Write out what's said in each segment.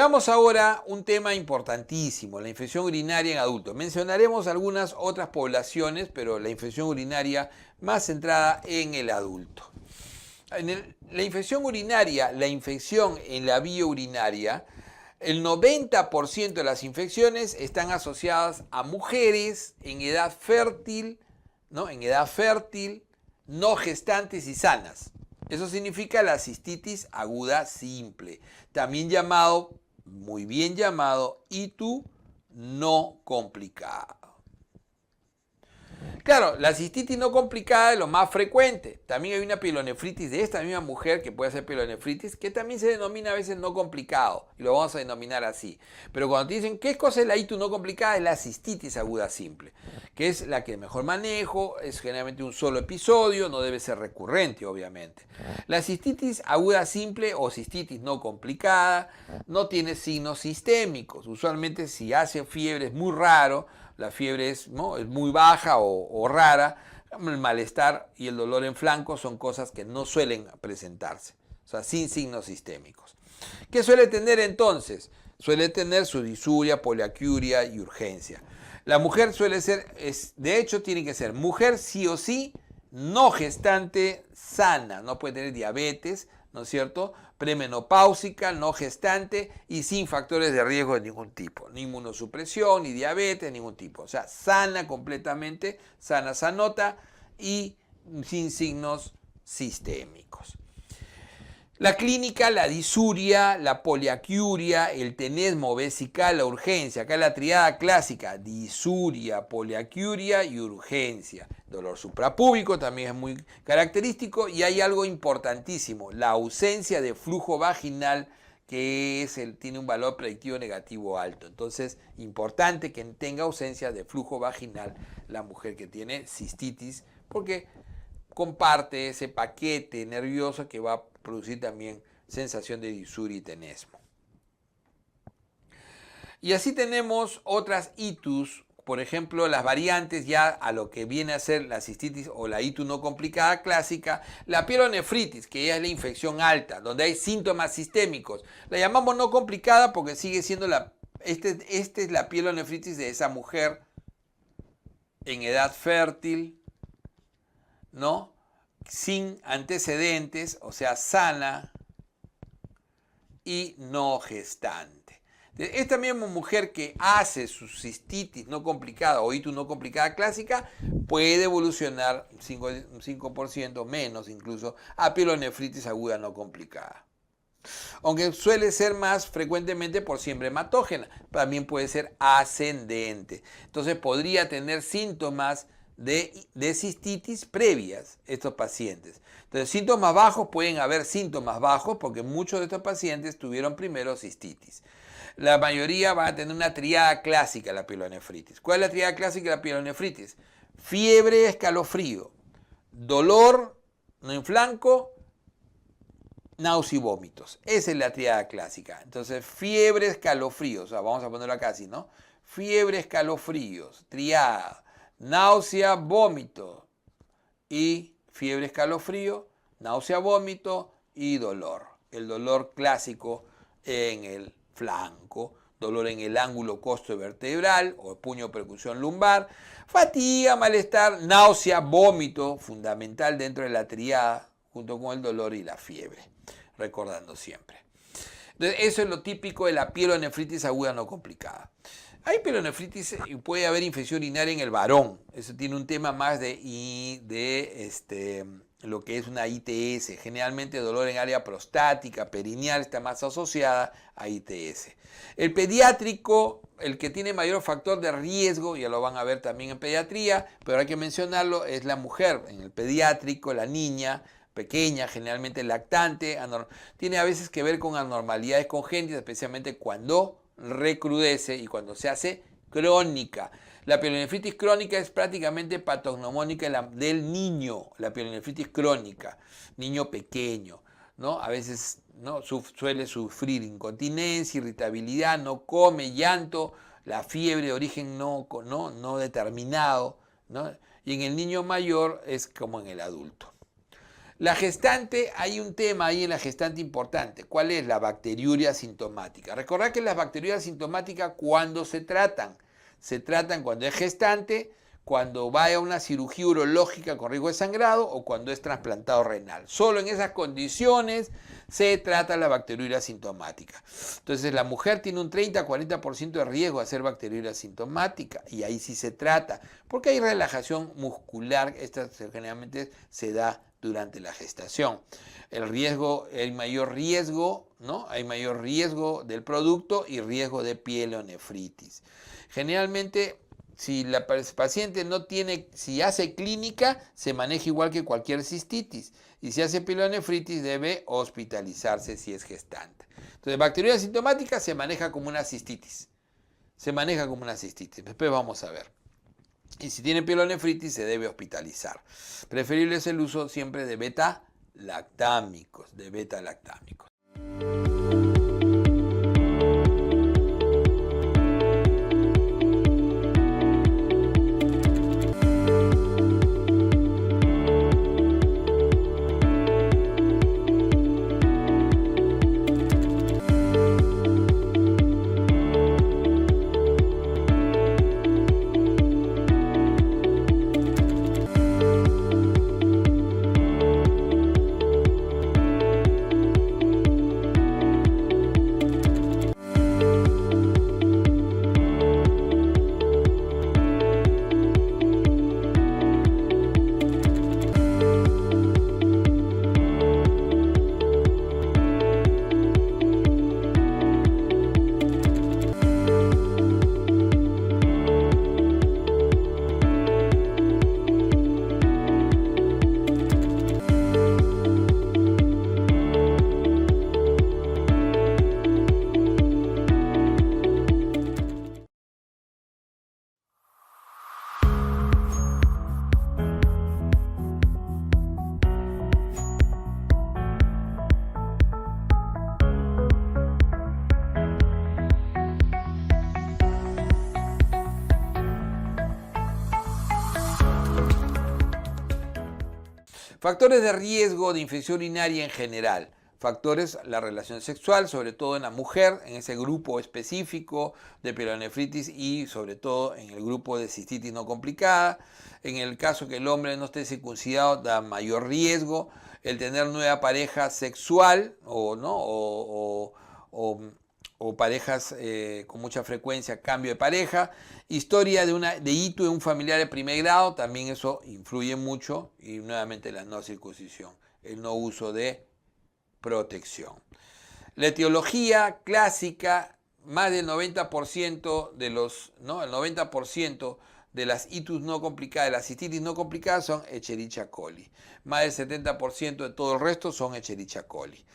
Veamos ahora un tema importantísimo, la infección urinaria en adultos. Mencionaremos algunas otras poblaciones, pero la infección urinaria más centrada en el adulto. La infección urinaria, la infección en la vía urinaria, el 90% de las infecciones están asociadas a mujeres en edad fértil, ¿no? En edad fértil, no gestantes y sanas. Eso significa la cistitis aguda simple, también llamado, muy bien llamado, ITU no complicado. Claro, la cistitis no complicada es lo más frecuente. También hay una pielonefritis de esta misma mujer que puede hacer pielonefritis, que también se denomina a veces no complicado, y lo vamos a denominar así. Pero cuando te dicen qué cosa es la ITU no complicada, es la cistitis aguda simple, que es la que mejor manejo, es generalmente un solo episodio, no debe ser recurrente, obviamente. La cistitis aguda simple o cistitis no complicada no tiene signos sistémicos. Usualmente si hace fiebre es muy raro, la fiebre es muy baja o rara, el malestar y el dolor en flanco son cosas que no suelen presentarse, o sea, sin signos sistémicos. ¿Qué suele tener entonces? Suele tener su disuria, poliacuria y urgencia. La mujer suele ser, de hecho tiene que ser mujer sí o sí, no gestante, sana, no puede tener diabetes, ¿no es cierto?, premenopáusica, no gestante y sin factores de riesgo de ningún tipo, ni inmunosupresión, ni diabetes, ningún tipo. O sea, sana completamente, sana, sanota y sin signos sistémicos. La clínica, la disuria, la poliacuria, el tenesmo vesical, la urgencia. Acá la triada clásica, disuria, poliacuria y urgencia. Dolor suprapúbico también es muy característico y hay algo importantísimo, la ausencia de flujo vaginal que tiene un valor predictivo negativo alto. Entonces, importante que tenga ausencia de flujo vaginal la mujer que tiene cistitis porque comparte ese paquete nervioso que va a producir también sensación de disuria y tenesmo. Y así tenemos otras ITUs, por ejemplo, las variantes ya a lo que viene a ser la cistitis o la ITU no complicada clásica, la pielonefritis, que ya es la infección alta, donde hay síntomas sistémicos. La llamamos no complicada porque sigue siendo esta es la pielonefritis de esa mujer en edad fértil, ¿no?, sin antecedentes, o sea, sana y no gestante. Esta misma mujer que hace su cistitis no complicada o ITU no complicada clásica puede evolucionar un 5% menos incluso a pielonefritis aguda no complicada. Aunque suele ser más frecuentemente por siempre hematógena, también puede ser ascendente. Entonces podría tener síntomas de cistitis previas estos pacientes. Entonces, síntomas bajos, pueden haber síntomas bajos porque muchos de estos pacientes tuvieron primero cistitis. La mayoría van a tener una triada clásica de la pielonefritis. ¿Cuál es la triada clásica de la pielonefritis? Fiebre, escalofrío, dolor en flanco, náusea y vómitos. Esa es la triada clásica. Entonces, fiebre, escalofríos, o sea, vamos a ponerlo acá así, ¿no? Fiebre, escalofríos, triada, náusea, vómito y fiebre, escalofrío, náusea, vómito y dolor. El dolor clásico en el flanco, dolor en el ángulo costovertebral o puño percusión lumbar, fatiga, malestar, náusea, vómito, fundamental dentro de la triada, junto con el dolor y la fiebre, recordando siempre. Entonces, eso es lo típico de la pielonefritis aguda no complicada. Hay pielonefritis y puede haber infección urinaria en el varón. Eso tiene un tema más de lo que es una ITS. Generalmente dolor en área prostática, perineal, está más asociada a ITS. El pediátrico, el que tiene mayor factor de riesgo, ya lo van a ver también en pediatría, pero hay que mencionarlo, es la mujer. En el pediátrico, la niña pequeña, generalmente lactante, tiene a veces que ver con anormalidades congénitas, especialmente cuando recrudece y cuando se hace crónica. La pielonefritis crónica es prácticamente patognomónica del niño, la pielonefritis crónica, niño pequeño, ¿no? A veces, ¿no?, suele sufrir incontinencia, irritabilidad, no come, llanto, la fiebre de origen no determinado, ¿no? Y en el niño mayor es como en el adulto. La gestante, hay un tema ahí en la gestante importante. ¿Cuál es? La bacteriuria sintomática. Recordad que las bacteriurias sintomáticas, ¿cuándo se tratan? Se tratan cuando es gestante, cuando va a una cirugía urológica con riesgo de sangrado o cuando es trasplantado renal. Solo en esas condiciones se trata la bacteriuria sintomática. Entonces la mujer tiene un 30-40% de riesgo de hacer bacteriuria sintomática y ahí sí se trata, porque hay relajación muscular, esta generalmente se da durante la gestación. Hay mayor riesgo, ¿no? Hay mayor riesgo del producto y riesgo de pielonefritis. Generalmente, si la paciente no tiene, si hace clínica, se maneja igual que cualquier cistitis. Y si hace pielonefritis, debe hospitalizarse si es gestante. Entonces, bacteriuria sintomática se maneja como una cistitis. Se maneja como una cistitis. Después vamos a ver. Y si tiene pielonefritis, se debe hospitalizar. Preferible es el uso siempre de beta-lactámicos. Factores de riesgo de infección urinaria en general. Factores, la relación sexual, sobre todo en la mujer, en ese grupo específico de pielonefritis y sobre todo en el grupo de cistitis no complicada. En el caso que el hombre no esté circuncidado, da mayor riesgo. El tener nueva pareja sexual o parejas con mucha frecuencia, cambio de pareja. Historia de hito de un familiar de primer grado, también eso influye mucho. Y nuevamente la no circuncisión, el no uso de protección. La etiología clásica, más del 90% de el 90% de las itus no complicadas, de las cistitis no complicadas son Escherichia coli. Más del 70% de todo el resto son Escherichia coli.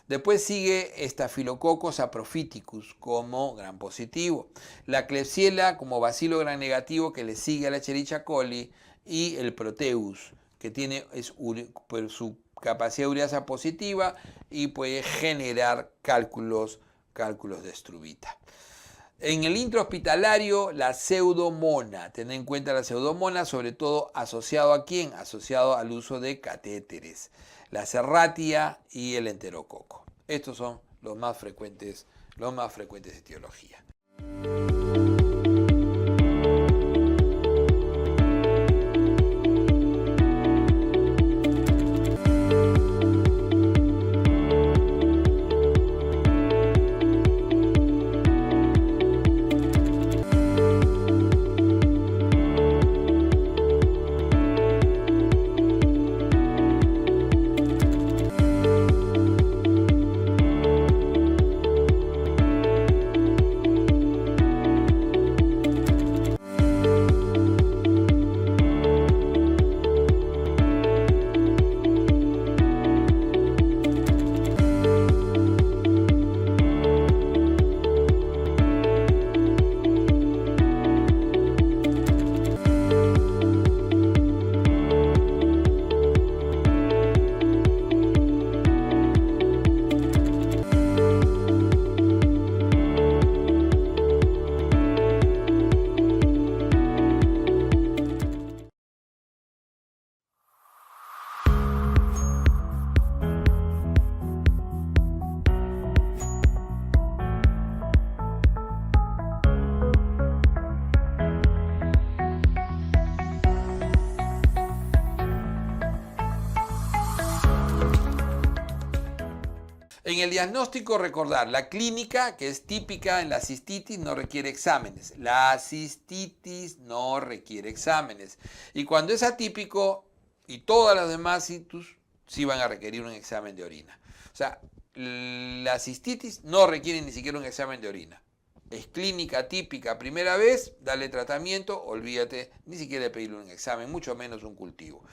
Después sigue Staphylococcus saprophyticus como gran positivo, la Klebsiella como bacilo gran negativo que le sigue a la Escherichia coli y el Proteus que por su capacidad ureasa positiva y puede generar cálculos de struvita. En el intrahospitalario, la pseudomona. Tened en cuenta la pseudomona, sobre todo asociado ¿a quién? Asociado al uso de catéteres. La Serratia y el enterococo. Estos son los más frecuentes de etiología. En el diagnóstico, recordar, la clínica, que es típica en la cistitis, no requiere exámenes. La cistitis no requiere exámenes. Y cuando es atípico, y todas las demás itus, sí van a requerir un examen de orina. O sea, la cistitis no requiere ni siquiera un examen de orina. Es clínica típica, primera vez, dale tratamiento, olvídate ni siquiera de pedirle un examen, mucho menos un cultivo.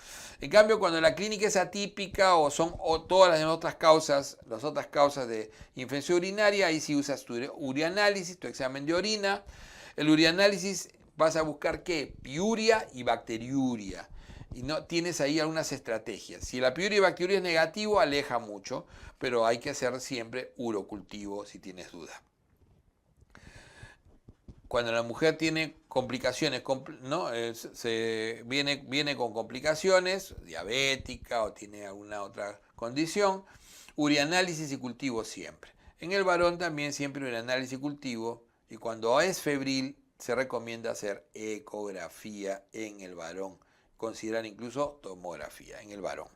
En cambio, cuando la clínica es atípica o son todas las otras causas de infección urinaria, ahí sí usas tu urianálisis, tu examen de orina. El urianálisis vas a buscar ¿qué? Piuria y bacteriuria. Y no tienes ahí algunas estrategias. Si la piuria y bacteriuria es negativo, aleja mucho, pero hay que hacer siempre urocultivo si tienes duda. Cuando la mujer tiene complicaciones, ¿no? Viene con complicaciones, diabética o tiene alguna otra condición, urianálisis y cultivo siempre. En el varón también siempre urianálisis y cultivo, y cuando es febril se recomienda hacer ecografía en el varón, considerar incluso tomografía en el varón.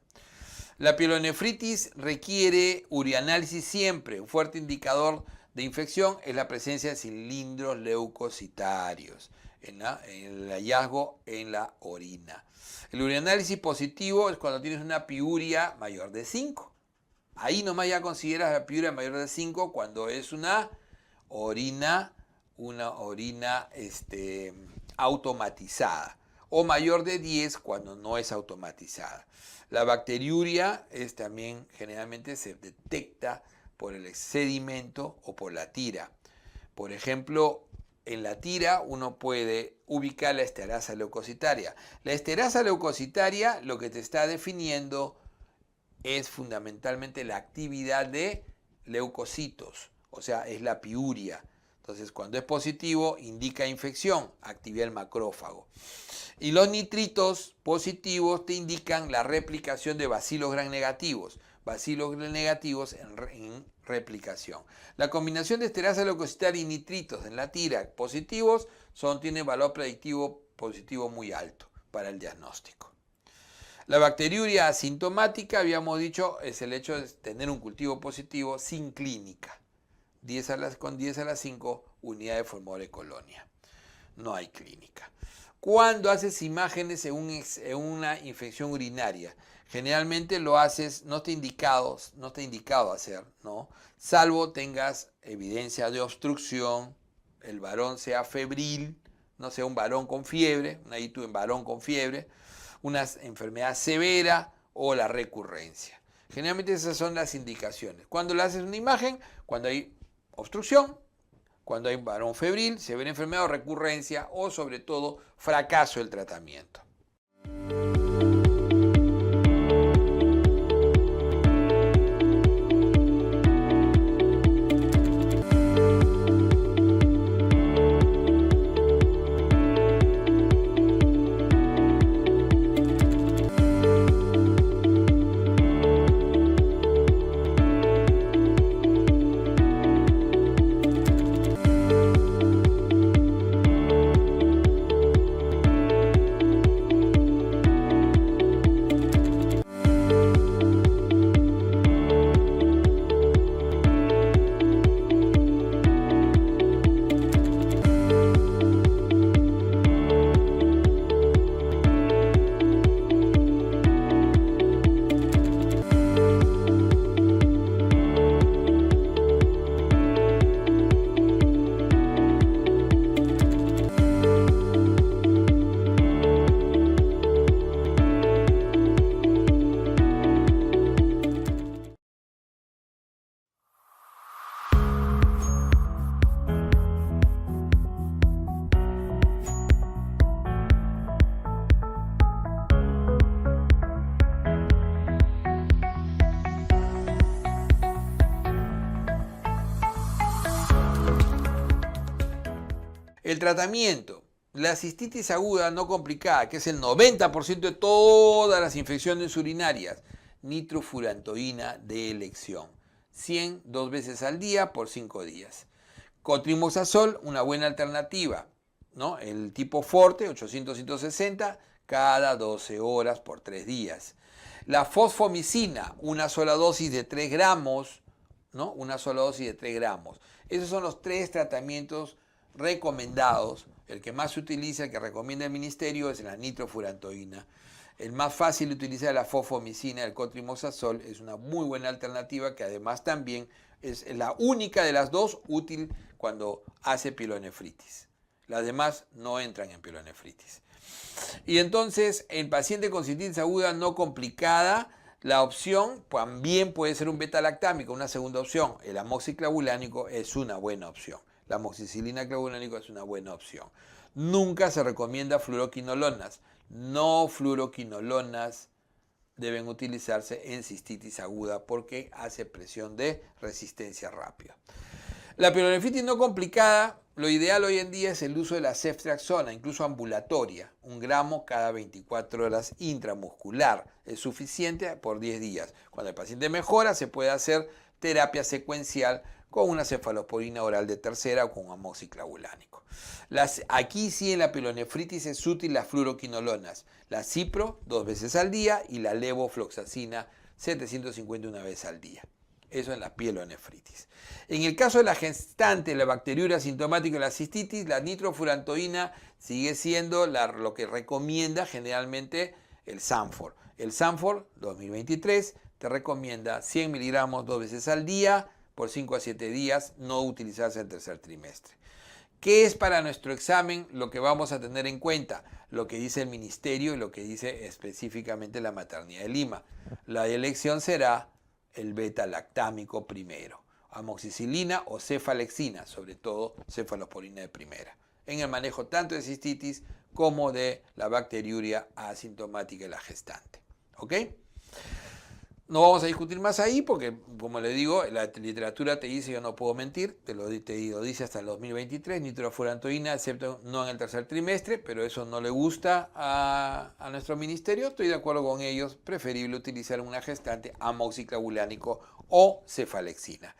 La pielonefritis requiere urianálisis siempre, un fuerte indicador de infección es la presencia de cilindros leucocitarios, el hallazgo en la orina. El urianálisis positivo es cuando tienes una piuria mayor de 5. Ahí nomás ya consideras la piuria mayor de 5 cuando es una orina automatizada, o mayor de 10 cuando no es automatizada. La bacteriuria también generalmente se detecta por el sedimento o por la tira. Por ejemplo, en la tira uno puede ubicar la esterasa leucocitaria. La esterasa leucocitaria lo que te está definiendo es fundamentalmente la actividad de leucocitos, o sea, es la piuria. Entonces, cuando es positivo, indica infección, actividad del macrófago. Y los nitritos positivos te indican la replicación de bacilos gram negativos. Bacilos negativos en replicación. La combinación de esterasa leucocitaria y nitritos en la tira positivos tiene valor predictivo positivo muy alto para el diagnóstico. La bacteriuria asintomática, habíamos dicho, es el hecho de tener un cultivo positivo sin clínica. Con 10 a la 5 unidades de formol colonia. No hay clínica. Cuando haces imágenes en una infección urinaria, generalmente lo haces, no está indicado hacer, ¿no? Salvo tengas evidencia de obstrucción, el varón sea febril, no sea un varón con fiebre, una ITU en varón con fiebre, una enfermedad severa o la recurrencia. Generalmente esas son las indicaciones. Cuando le haces una imagen, cuando hay obstrucción, cuando hay varón febril, severa enfermedad o recurrencia o sobre todo fracaso del tratamiento. El tratamiento, la cistitis aguda no complicada, que es el 90% de todas las infecciones urinarias, nitrofurantoína de elección, 100 2 veces al día por 5 días. Cotrimoxazol, una buena alternativa, ¿no? El tipo Forte, 800-160, cada 12 horas por 3 días. La fosfomicina, una sola dosis de 3 gramos, ¿no? Una sola dosis de 3 gramos. Esos son los 3 tratamientos recomendados. El que más se utiliza, el que recomienda el ministerio, es la nitrofurantoína. El más fácil de utilizar es la fosfomicina, el cotrimoxazol. Es una muy buena alternativa que además también es la única de las dos útil cuando hace pielonefritis. Las demás no entran en pielonefritis. Y entonces, el paciente con cistitis aguda no complicada, la opción también puede ser un beta-lactámico, una segunda opción. El amoxiclavulánico es una buena opción. La amoxicilina clavulánico es una buena opción. Nunca se recomienda fluoroquinolonas. No fluoroquinolonas deben utilizarse en cistitis aguda porque hace presión de resistencia rápida. La pielonefritis no complicada, lo ideal hoy en día es el uso de la ceftriaxona, incluso ambulatoria, 1 gramo cada 24 horas intramuscular. Es suficiente por 10 días. Cuando el paciente mejora, se puede hacer terapia secuencial con una cefalosporina oral de tercera o con amoxiclavulánico. Aquí sí en la pielonefritis es útil las fluoroquinolonas, la cipro 2 veces al día y la levofloxacina 750 una vez al día. Eso en la pielonefritis. En el caso de la gestante, la bacteriuria asintomática de la cistitis, la nitrofurantoína sigue siendo lo que recomienda generalmente el Sanfor. El Sanfor 2023 te recomienda 100 miligramos 2 veces al día por 5 a 7 días, no utilizarse en el tercer trimestre. ¿Qué es para nuestro examen lo que vamos a tener en cuenta? Lo que dice el ministerio y lo que dice específicamente la Maternidad de Lima. La elección será el beta-lactámico primero, amoxicilina o cefalexina, sobre todo cefalosporina de primera, en el manejo tanto de cistitis como de la bacteriuria asintomática de la gestante. ¿Ok? No vamos a discutir más ahí porque, como le digo, la literatura te dice, yo no puedo mentir, te lo dice hasta el 2023, nitrofurantoína, excepto no en el tercer trimestre, pero eso no le gusta a nuestro ministerio. Estoy de acuerdo con ellos, preferible utilizar una gestante amoxiclavulánico o cefalexina.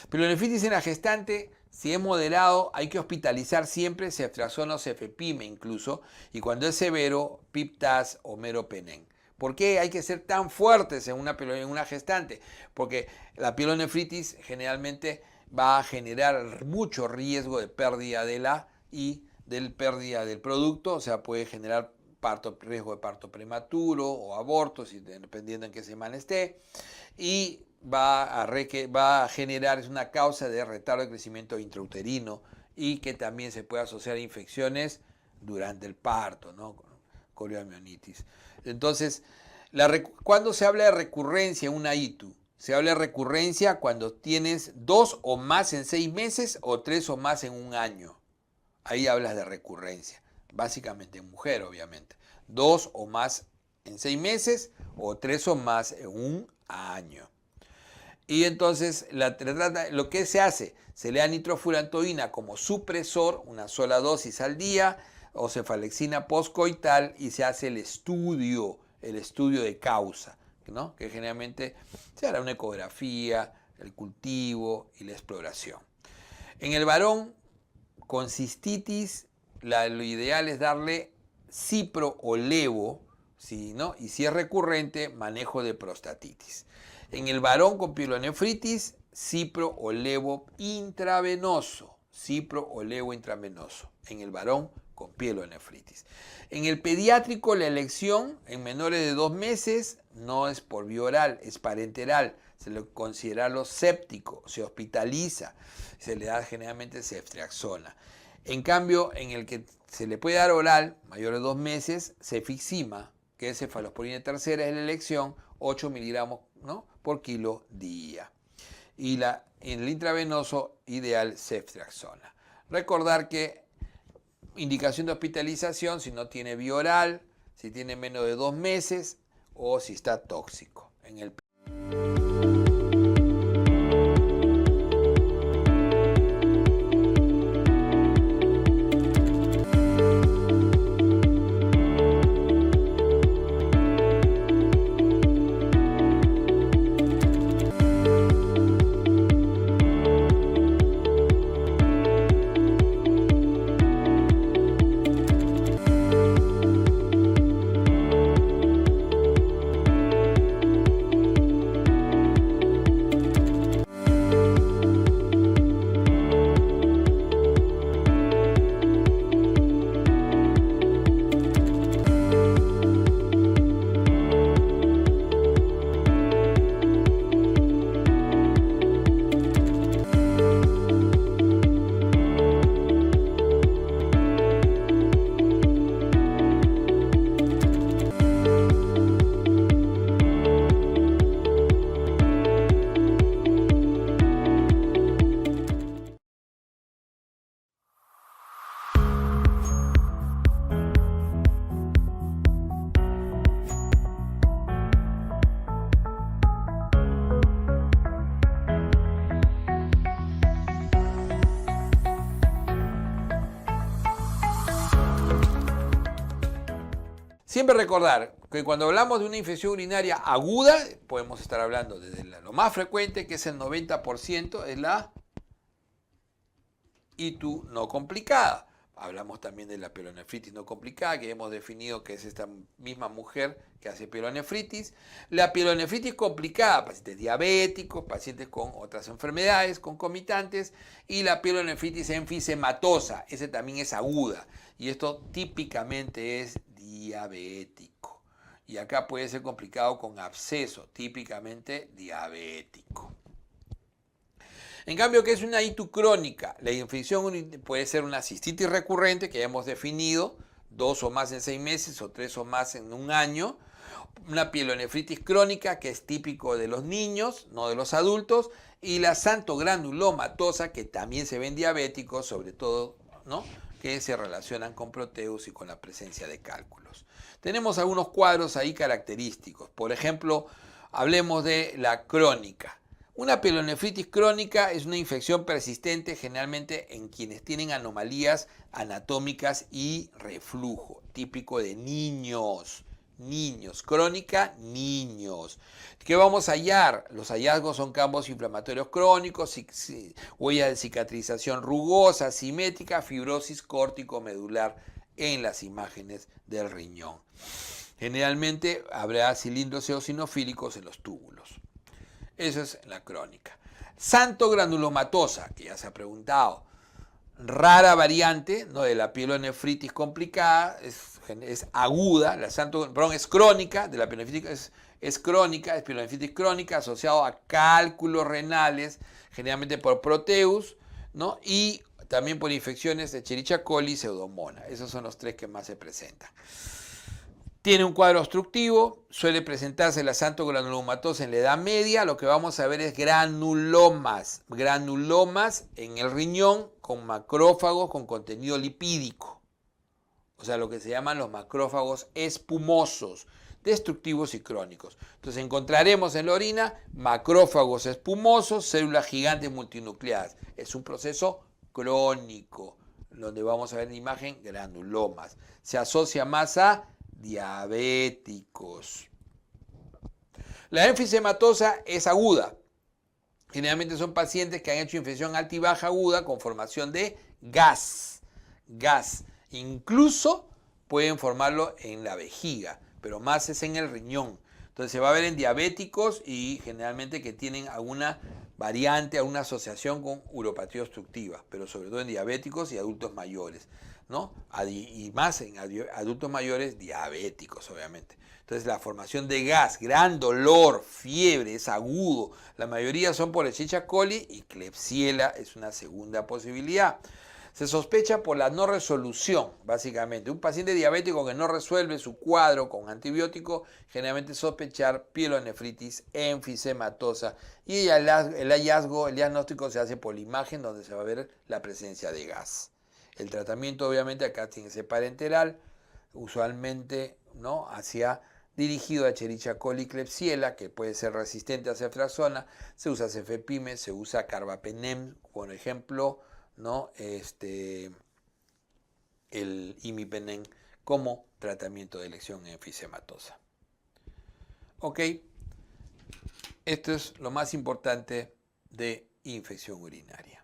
Pielonefritis en la gestante, si es moderado, hay que hospitalizar siempre ceftriaxona o cefepime incluso, y cuando es severo, piptaz o meropenem. ¿Por qué hay que ser tan fuertes en una gestante? Porque la pielonefritis generalmente va a generar mucho riesgo de pérdida pérdida del producto, o sea, puede generar riesgo de parto prematuro o aborto, dependiendo en qué semana esté, y va a generar, es una causa de retardo de crecimiento intrauterino y que también se puede asociar a infecciones durante el parto, ¿no? Corioamionitis. Entonces, ¿cuándo se habla de recurrencia en una ITU? Se habla de recurrencia cuando tienes 2 o más en 6 meses o 3 o más en un año. Ahí hablas de recurrencia. Básicamente en mujer, obviamente. 2 o más en 6 meses o 3 o más en un año. Y entonces, lo que se hace, se le da nitrofurantoína como supresor, una sola dosis al día, o cefalexina postcoital, y se hace el estudio de causa, ¿no? Que generalmente se hará una ecografía, el cultivo y la exploración. En el varón con cistitis, lo ideal es darle cipro o levo, ¿sí, no? Y si es recurrente, manejo de prostatitis. En el varón con pielonefritis, cipro o levo intravenoso, en el varón con pielonefritis. En el pediátrico, la elección en menores de 2 meses no es por vía oral, es parenteral. Se le considera lo séptico, se hospitaliza, se le da generalmente ceftriaxona. En cambio, en el que se le puede dar oral, mayor de 2 meses, cefixima, que es cefalosporina tercera, es la elección, 8 miligramos, ¿no?, por kilo día. Y en el intravenoso, ideal ceftriaxona. Recordar que indicación de hospitalización si no tiene vía oral, si tiene menos de 2 meses o si está tóxico. En el siempre recordar que cuando hablamos de una infección urinaria aguda, podemos estar hablando desde lo más frecuente, que es el 90%, es la ITU no complicada. Hablamos también de la pielonefritis no complicada, que hemos definido que es esta misma mujer que hace pielonefritis. La pielonefritis complicada, pacientes diabéticos, pacientes con otras enfermedades concomitantes, y la pielonefritis enfisematosa, ese también es aguda, y esto típicamente es diabético. Y acá puede ser complicado con absceso, típicamente diabético. En cambio, ¿qué es una ITU crónica? La infección puede ser una cistitis recurrente, que ya hemos definido, 2 o más en 6 meses o 3 o más en un año. Una pielonefritis crónica, que es típico de los niños, no de los adultos. Y la xantogranulomatosa, que también se ven diabéticos, sobre todo, ¿no?, que se relacionan con proteus y con la presencia de cálculos. Tenemos algunos cuadros ahí característicos. Por ejemplo, hablemos de la crónica. Una pielonefritis crónica es una infección persistente generalmente en quienes tienen anomalías anatómicas y reflujo, típico de niños. Crónica, niños. ¿Qué vamos a hallar? Los hallazgos son campos inflamatorios crónicos, huella de cicatrización rugosa, simétrica, fibrosis córtico-medular en las imágenes del riñón. Generalmente habrá cilindros eosinofílicos en los túbulos. Eso es la crónica. Xantogranulomatosa, que ya se ha preguntado, rara variante, ¿no?, de la pielonefritis complicada, es aguda, es crónica, de la pielonefritis es crónica, es pielonefritis crónica asociado a cálculos renales, generalmente por proteus, ¿no?, y también por infecciones de Escherichia coli y Pseudomonas. Esos son los 3 que más se presentan. Tiene un cuadro obstructivo, suele presentarse la xantogranulomatosa en la edad media. Lo que vamos a ver es granulomas en el riñón con macrófagos con contenido lipídico. O sea, lo que se llaman los macrófagos espumosos, destructivos y crónicos. Entonces encontraremos en la orina macrófagos espumosos, células gigantes multinucleadas. Es un proceso crónico, donde vamos a ver en imagen granulomas. Se asocia más a diabéticos. La enfisematosa es aguda. Generalmente son pacientes que han hecho infección alta y baja aguda con formación de gas. Incluso pueden formarlo en la vejiga, pero más es en el riñón. Entonces se va a ver en diabéticos y generalmente que tienen alguna variante, alguna asociación con uropatía obstructiva, pero sobre todo en diabéticos y adultos mayores, ¿no? Y más en adultos mayores diabéticos, obviamente. Entonces la formación de gas, gran dolor, fiebre, es agudo. La mayoría son por Escherichia coli y Klebsiella es una segunda posibilidad. Se sospecha por la no resolución, básicamente. Un paciente diabético que no resuelve su cuadro con antibiótico, generalmente sospechar pielonefritis enfisematosa. Y el diagnóstico se hace por la imagen donde se va a ver la presencia de gas. El tratamiento, obviamente, acá tiene que ser parenteral, usualmente, ¿no?, dirigido a Escherichia coli y Klebsiella, que puede ser resistente a ceftriaxona. Se usa cefepime, se usa carbapenem, por ejemplo, ¿no?, el imipenem como tratamiento de elección en enfisematosa. Ok, esto es lo más importante de infección urinaria.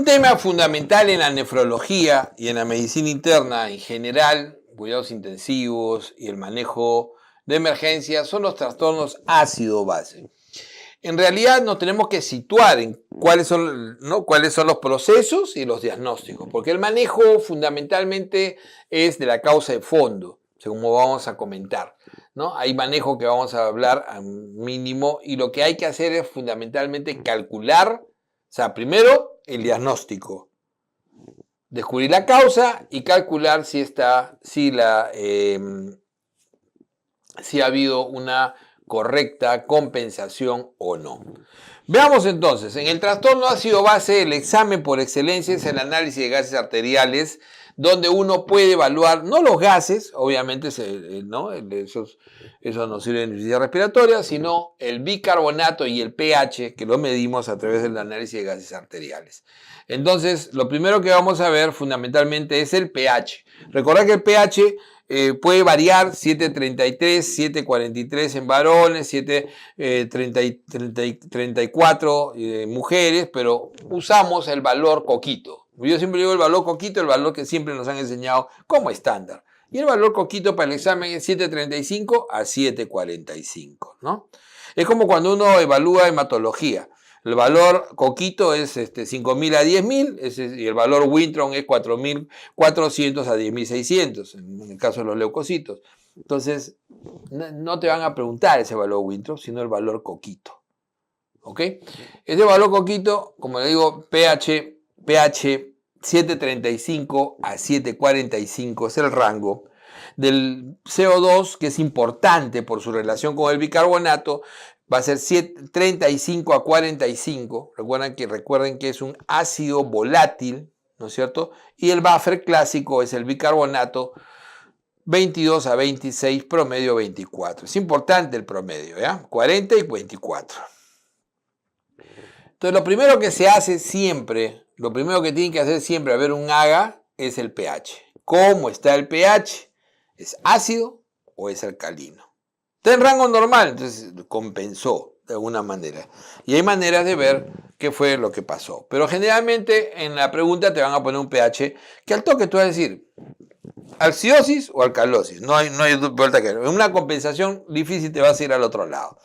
tema fundamental en la nefrología y en la medicina interna en general, cuidados intensivos y el manejo de emergencias son los trastornos ácido-base. En realidad nos tenemos que situar en cuáles son los procesos y los diagnósticos, porque el manejo fundamentalmente es de la causa de fondo, según vamos a comentar, ¿no? Hay manejo que vamos a hablar a mínimo y lo que hay que hacer es fundamentalmente calcular, o sea, primero el diagnóstico, descubrir la causa y calcular si ha habido una correcta compensación o no. Veamos entonces, en el trastorno ácido-base el examen por excelencia es el análisis de gases arteriales, donde uno puede evaluar, no los gases, obviamente ¿no? Esos no sirven de necesidad respiratoria, sino el bicarbonato y el pH, que lo medimos a través del análisis de gases arteriales. Entonces, lo primero que vamos a ver fundamentalmente es el pH. Recordad que el pH puede variar 7.33, 7.43 en varones, 7.34 mujeres, pero usamos el valor coquito. Yo siempre digo el valor coquito, el valor que siempre nos han enseñado como estándar. Y el valor coquito para el examen es 7.35 a 7.45, ¿no? Es como cuando uno evalúa hematología. El valor coquito es 5.000 a 10.000 y el valor Wintron es 4.400 a 10.600 en el caso de los leucocitos. Entonces, no te van a preguntar ese valor Wintron, sino el valor coquito. ¿Ok? Ese valor coquito, como le digo, pH 7.35 a 7.45 es el rango del CO2, que es importante por su relación con el bicarbonato. Va a ser 35 a 45. Recuerden que es un ácido volátil, ¿no es cierto? Y el buffer clásico es el bicarbonato, 22 a 26, promedio 24. Es importante el promedio, ¿ya? 40 y 24. Entonces, lo primero que se hace siempre, lo primero que tienen que hacer siempre al ver un AGA es el pH. ¿Cómo está el pH? ¿Es ácido o es alcalino? Está en rango normal, entonces compensó de alguna manera. Y hay maneras de ver qué fue lo que pasó. Pero generalmente en la pregunta te van a poner un pH que al toque tú vas a decir acidosis o alcalosis. No hay vuelta que dar. En una compensación difícil te vas a ir al otro lado.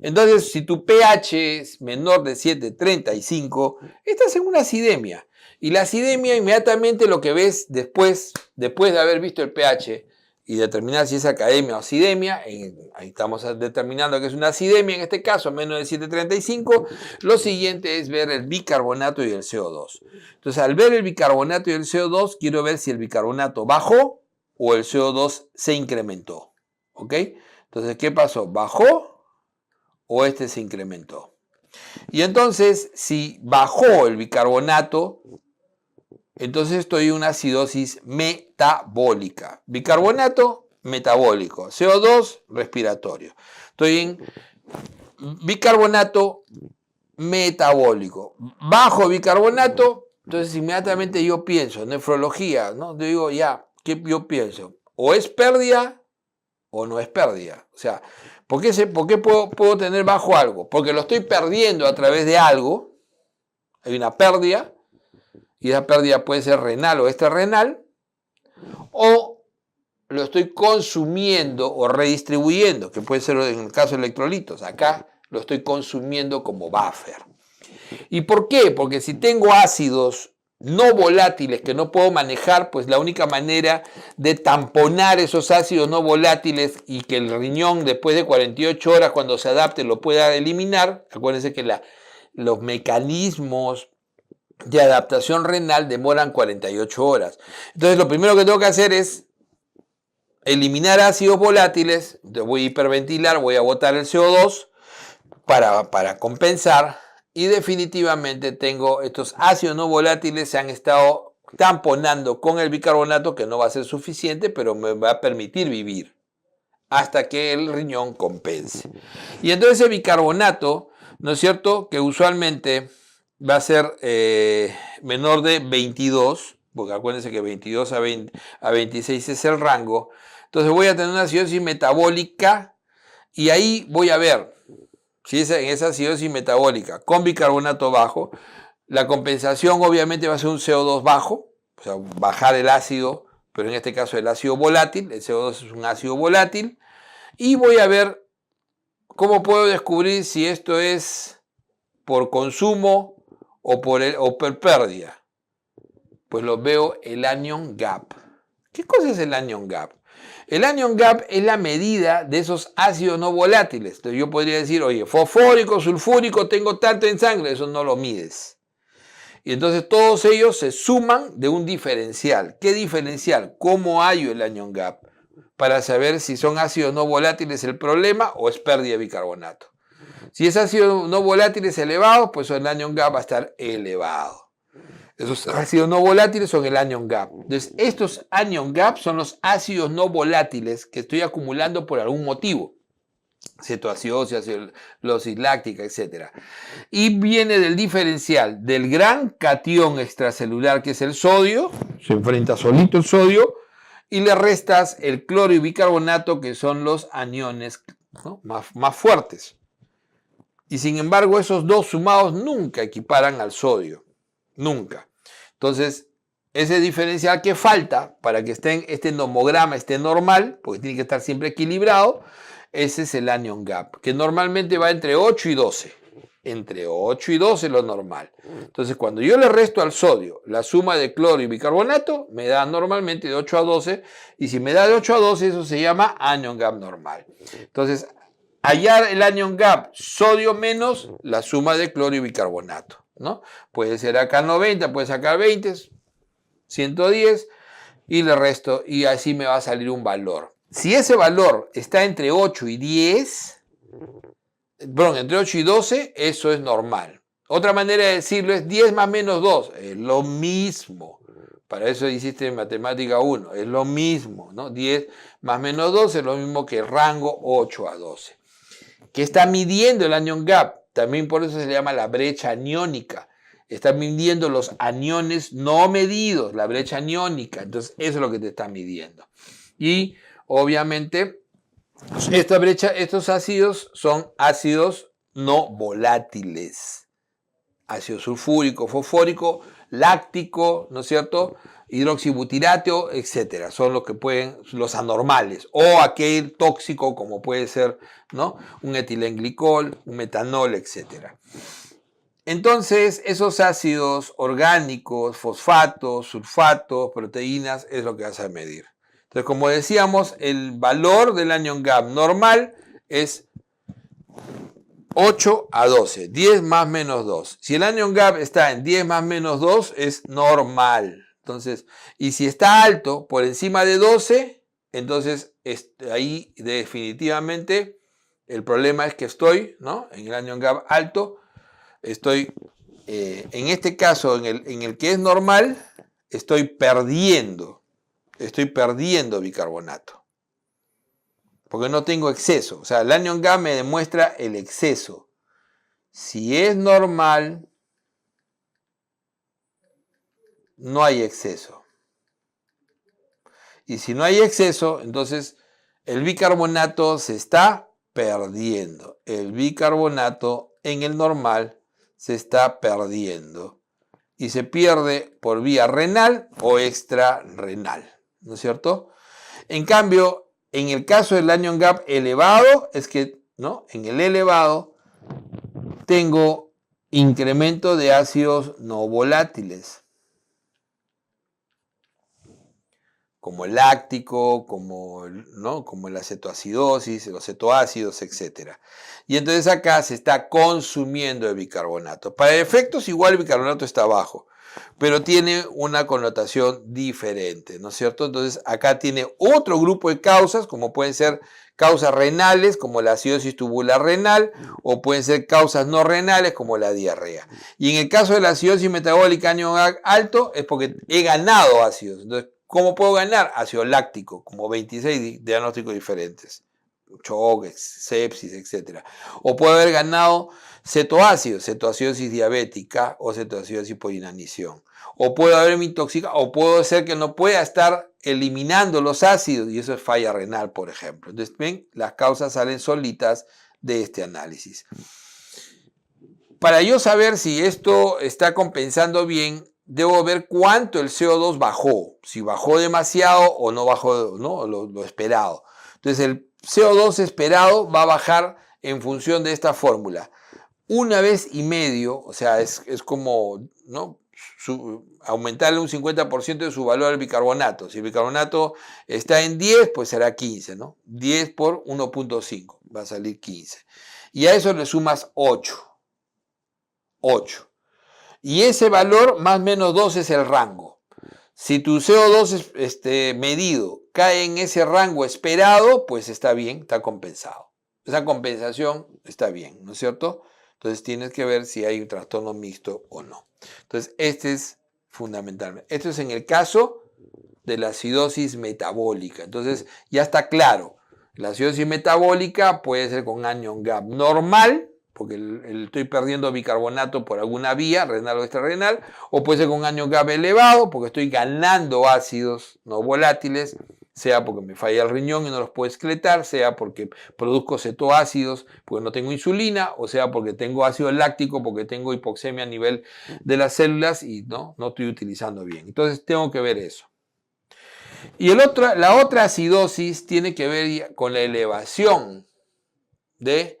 Entonces, si tu pH es menor de 7.35, estás en una acidemia. Y la acidemia inmediatamente lo que ves después de haber visto el pH y determinar si es academia o acidemia, ahí estamos determinando que es una acidemia en este caso, menos de 7.35, lo siguiente es ver el bicarbonato y el CO2. Entonces, al ver el bicarbonato y el CO2, quiero ver si el bicarbonato bajó o el CO2 se incrementó. ¿Ok? Entonces, ¿qué pasó? ¿Bajó o se incrementó? Y entonces, si bajó el bicarbonato, entonces estoy en una acidosis metabólica. Bicarbonato, metabólico. CO2, respiratorio. Estoy en bicarbonato metabólico. Bajo bicarbonato, entonces inmediatamente yo pienso, nefrología, ¿no? Yo digo, ya, ¿qué yo pienso? O es pérdida o no es pérdida. O sea, ¿por qué puedo tener bajo algo? Porque lo estoy perdiendo a través de algo. Hay una pérdida. Y esa pérdida puede ser renal o extrarrenal, o lo estoy consumiendo o redistribuyendo, que puede ser en el caso de electrolitos. Acá lo estoy consumiendo como buffer. ¿Y por qué? Porque si tengo ácidos no volátiles que no puedo manejar, pues la única manera de tamponar esos ácidos no volátiles y que el riñón después de 48 horas cuando se adapte lo pueda eliminar, acuérdense que los mecanismos de adaptación renal demoran 48 horas. Entonces, lo primero que tengo que hacer es eliminar ácidos volátiles. Voy a hiperventilar, voy a botar el CO2 para compensar. Y definitivamente tengo estos ácidos no volátiles, se han estado tamponando con el bicarbonato, que no va a ser suficiente, pero me va a permitir vivir hasta que el riñón compense. Y entonces el bicarbonato, ¿no es cierto?, que usualmente va a ser menor de 22, porque acuérdense que 22 a 26 es el rango. Entonces voy a tener una acidosis metabólica y ahí voy a ver si en esa acidosis metabólica con bicarbonato bajo, La compensación obviamente va a ser un CO2 bajo, o sea, bajar el ácido, pero en este caso el ácido volátil, el CO2 es un ácido volátil, y voy a ver cómo puedo descubrir si esto es por consumo o por pérdida. Pues lo veo el anion gap. ¿Qué cosa es el anion gap? El anion gap es la medida de esos ácidos no volátiles. Entonces yo podría decir, oye, fosfórico, sulfúrico, tengo tanto en sangre, eso no lo mides. Y entonces todos ellos se suman de un diferencial. ¿Qué diferencial? ¿Cómo hallo el anion gap? Para saber si son ácidos no volátiles el problema o es pérdida de bicarbonato. Si es ácido no volátiles elevados, pues el anion gap va a estar elevado. Esos ácidos no volátiles son el anion gap. Entonces, estos anion gap son los ácidos no volátiles que estoy acumulando por algún motivo. Cetoacidosis, acidosis láctica, etc. Y viene del diferencial del gran catión extracelular, que es el sodio, se enfrenta solito el sodio, y le restas el cloro y bicarbonato, que son los aniones, ¿no?, más fuertes. Y sin embargo, esos dos sumados nunca equiparan al sodio. Nunca. Entonces, ese diferencial que falta para que este nomograma esté normal, porque tiene que estar siempre equilibrado, ese es el anion gap, que normalmente va entre 8 y 12. Entre 8 y 12 es lo normal. Entonces, cuando yo le resto al sodio la suma de cloro y bicarbonato, me da normalmente de 8 a 12. Y si me da de 8 a 12, eso se llama anion gap normal. Entonces, hallar el anion gap sodio menos la suma de cloro y bicarbonato, ¿no? Puede ser acá 90, puede sacar 20, 110 y le resto y así me va a salir un valor. Si ese valor está entre 8 y 10, entre 8 y 12, eso es normal. Otra manera de decirlo es 10 más menos 2, es lo mismo. Para eso hiciste matemática 1, es lo mismo, ¿no? 10 más menos 2 es lo mismo que el rango 8 a 12. ¿Qué está midiendo el anion gap? También por eso se le llama la brecha aniónica. Está midiendo los aniones no medidos, la brecha aniónica. Entonces, eso es lo que te está midiendo. Y, obviamente, esta brecha, estos ácidos son ácidos no volátiles. Ácido sulfúrico, fosfórico, láctico, ¿no es cierto?, hidroxibutirato, etcétera, son los que pueden, los anormales, o aquel tóxico como puede ser, ¿no?, un etilenglicol, un metanol, etcétera. Entonces, esos ácidos orgánicos, fosfatos, sulfatos, proteínas, es lo que vas a medir. Entonces, como decíamos, el valor del anion gap normal es 8 a 12, 10 más menos 2. Si el anion gap está en 10 más menos 2, es normal. Entonces, y si está alto, por encima de 12, entonces ahí definitivamente el problema es que estoy, ¿no?, en el anion gap alto, estoy, en este caso, en el que es normal, estoy perdiendo bicarbonato. Porque no tengo exceso. O sea, el anion gap me demuestra el exceso. Si es normal, no hay exceso. Y si no hay exceso, entonces el bicarbonato se está perdiendo. El bicarbonato en el normal se está perdiendo. Y se pierde por vía renal o extrarrenal. ¿No es cierto? En cambio, en el caso del anion gap elevado, es que, ¿no?, en el elevado tengo incremento de ácidos no volátiles, como el láctico, ¿no?, como la cetoacidosis, los cetoácidos, etc. Y entonces acá se está consumiendo el bicarbonato. Para efectos igual el bicarbonato está bajo, pero tiene una connotación diferente, ¿no es cierto? Entonces acá tiene otro grupo de causas, como pueden ser causas renales, como la acidosis tubular renal, o pueden ser causas no renales, como la diarrea. Y en el caso de la acidosis metabólica anion gap alto, es porque he ganado ácidos. Entonces, ¿cómo puedo ganar? Ácido láctico, como 26 diagnósticos diferentes. Shock, sepsis, etc. O puedo haber ganado cetoácidos, cetoacidosis diabética o cetoacidosis por inanición. O puedo haberme intoxicado, o puedo ser que no pueda estar eliminando los ácidos, y eso es falla renal, por ejemplo. Entonces, ven, las causas salen solitas de este análisis. Para yo saber si esto está compensando bien, debo ver cuánto el CO2 bajó, si bajó demasiado o no bajó, ¿no? Lo esperado. Entonces el CO2 esperado va a bajar en función de esta fórmula. 1,5 veces, o sea, es como, ¿no? Aumentarle un 50% de su valor al bicarbonato. Si el bicarbonato está en 10, pues será 15, ¿no? 10 por 1,5, va a salir 15. Y a eso le sumas 8. Y ese valor, más o menos 2, es el rango. Si tu CO2 medido cae en ese rango esperado, pues está bien, está compensado. Esa compensación está bien, ¿no es cierto? Entonces tienes que ver si hay un trastorno mixto o no. Entonces, este es fundamentalmente. Esto es en el caso de la acidosis metabólica. Entonces, ya está claro. La acidosis metabólica puede ser con anion gap normal, porque estoy perdiendo bicarbonato por alguna vía, renal o extrarrenal, o puede ser con anion gap elevado, porque estoy ganando ácidos no volátiles, sea porque me falla el riñón y no los puedo excretar, sea porque produzco cetoácidos porque no tengo insulina, o sea porque tengo ácido láctico, porque tengo hipoxemia a nivel de las células y no estoy utilizando bien. Entonces tengo que ver eso. Y la otra acidosis tiene que ver con la elevación del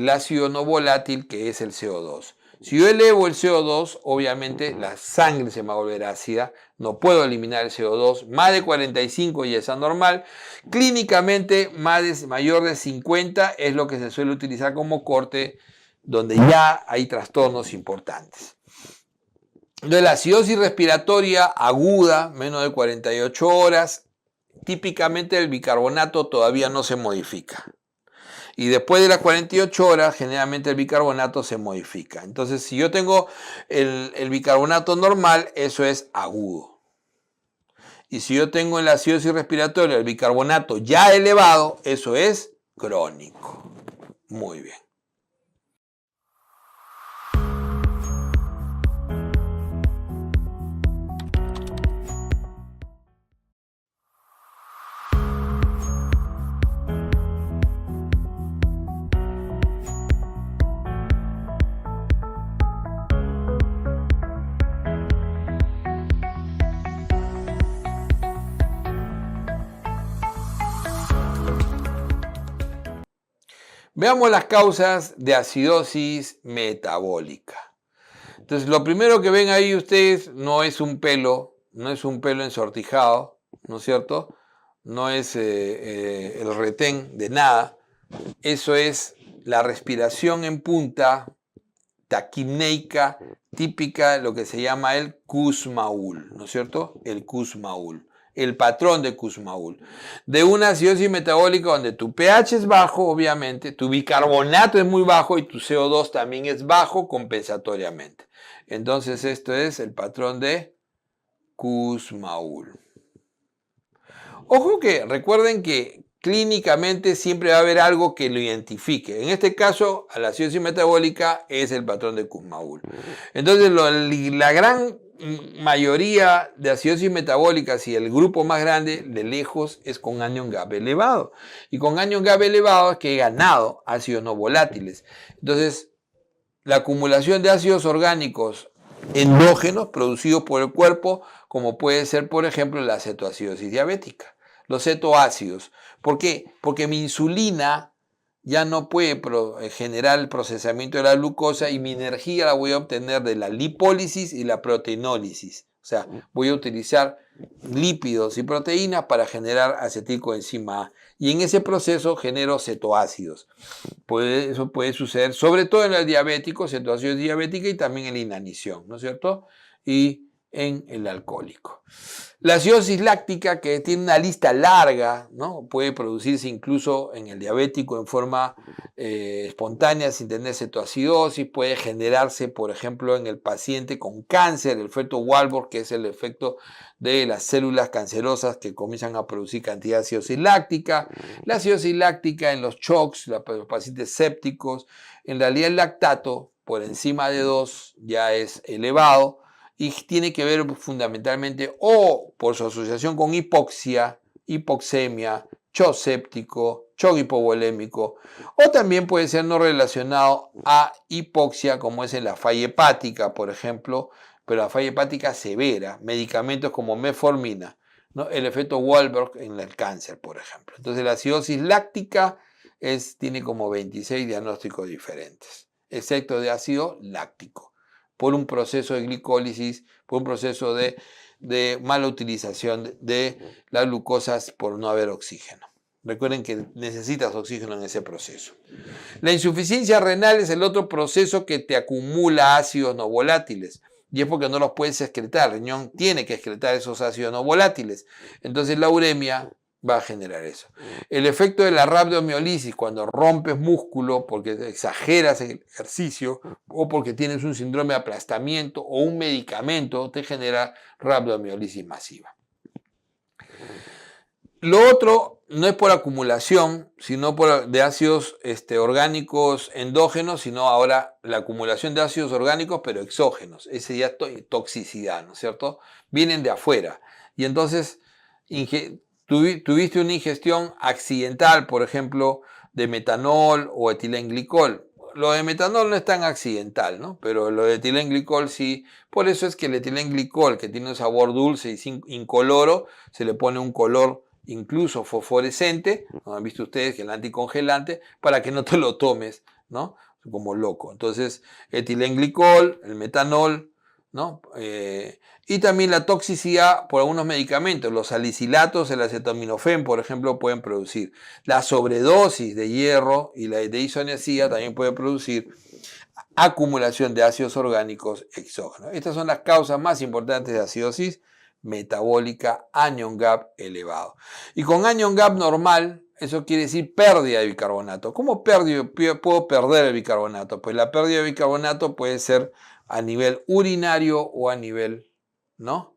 ácido no volátil, que es el CO2. Si yo elevo el CO2, obviamente la sangre se me va a volver ácida, no puedo eliminar el CO2, más de 45 ya es anormal, clínicamente mayor de 50 es lo que se suele utilizar como corte, donde ya hay trastornos importantes. De la acidosis respiratoria aguda, menos de 48 horas, típicamente el bicarbonato todavía no se modifica. Y después de las 48 horas, generalmente el bicarbonato se modifica. Entonces, si yo tengo el bicarbonato normal, eso es agudo. Y si yo tengo en la acidosis respiratoria el bicarbonato ya elevado, eso es crónico. Muy bien. Veamos las causas de acidosis metabólica. Entonces, lo primero que ven ahí ustedes no es un pelo ensortijado, ¿no es cierto? No es el retén de nada. Eso es la respiración en punta, taquipneica, típica de lo que se llama el Kussmaul, ¿no es cierto? El Kussmaul. El patrón de Kussmaul, de una acidosis metabólica donde tu pH es bajo, obviamente, tu bicarbonato es muy bajo y tu CO2 también es bajo compensatoriamente. Entonces esto es el patrón de Kussmaul. Ojo que recuerden que clínicamente siempre va a haber algo que lo identifique. En este caso, a la acidosis metabólica es el patrón de Kussmaul. Entonces la gran mayoría de acidosis metabólicas y el grupo más grande de lejos es con anion gap elevado. Y con anion gap elevado es que he ganado ácidos no volátiles. Entonces, la acumulación de ácidos orgánicos endógenos producidos por el cuerpo, como puede ser, por ejemplo, la cetoacidosis diabética, los cetoácidos. ¿Por qué? Porque mi insulina ya no puede generar el procesamiento de la glucosa y mi energía la voy a obtener de la lipólisis y la proteinólisis. O sea, voy a utilizar lípidos y proteínas para generar acetilcoenzima A. Y en ese proceso genero cetoácidos. Eso puede suceder sobre todo en el diabético, cetoacidosis diabética y también en la inanición, ¿no es cierto? Y en el alcohólico. La acidosis láctica, que tiene una lista larga, ¿no? Puede producirse incluso en el diabético en forma espontánea sin tener cetoacidosis, puede generarse, por ejemplo, en el paciente con cáncer, el efecto Warburg, que es el efecto de las células cancerosas que comienzan a producir cantidad de acidosis láctica. La acidosis láctica en los shocks, los pacientes sépticos, en realidad el lactato por encima de 2 ya es elevado, y tiene que ver fundamentalmente o por su asociación con hipoxia, hipoxemia, shock séptico, shock hipovolémico, o también puede ser no relacionado a hipoxia, como es en la falla hepática, por ejemplo, pero la falla hepática severa, medicamentos como metformina, ¿no? El efecto Wahlberg en el cáncer, por ejemplo. Entonces la acidosis láctica tiene como 26 diagnósticos diferentes, excepto de ácido láctico, por un proceso de glicólisis, por un proceso de mala utilización de las glucosas por no haber oxígeno. Recuerden que necesitas oxígeno en ese proceso. La insuficiencia renal es el otro proceso que te acumula ácidos no volátiles. Y es porque no los puedes excretar. El riñón tiene que excretar esos ácidos no volátiles. Entonces la uremia va a generar eso. El efecto de la rhabdomiolisis, cuando rompes músculo porque exageras en el ejercicio o porque tienes un síndrome de aplastamiento o un medicamento, te genera rhabdomiolisis masiva. Lo otro no es por acumulación, sino de ácidos orgánicos endógenos, sino ahora la acumulación de ácidos orgánicos, pero exógenos. Ese ya es toxicidad, ¿no es cierto? Vienen de afuera. Y entonces tuviste una ingestión accidental, por ejemplo, de metanol o etilenglicol. Lo de metanol no es tan accidental, ¿no? Pero lo de etilenglicol sí. Por eso es que el etilenglicol, que tiene un sabor dulce y incoloro, se le pone un color incluso fosforescente, ¿no? Han visto ustedes que el anticongelante, para que no te lo tomes, ¿no? Como loco. Entonces, etilenglicol, el metanol, ¿no? Y también la toxicidad por algunos medicamentos. Los salicilatos, el acetaminofén, por ejemplo, pueden producir. La sobredosis de hierro y la de isoniazida también puede producir acumulación de ácidos orgánicos exógenos. Estas son las causas más importantes de acidosis metabólica anion gap elevado. Y con anion gap normal, eso quiere decir pérdida de bicarbonato. ¿Cómo puedo perder el bicarbonato? Pues la pérdida de bicarbonato puede ser a nivel urinario o a nivel, ¿no?,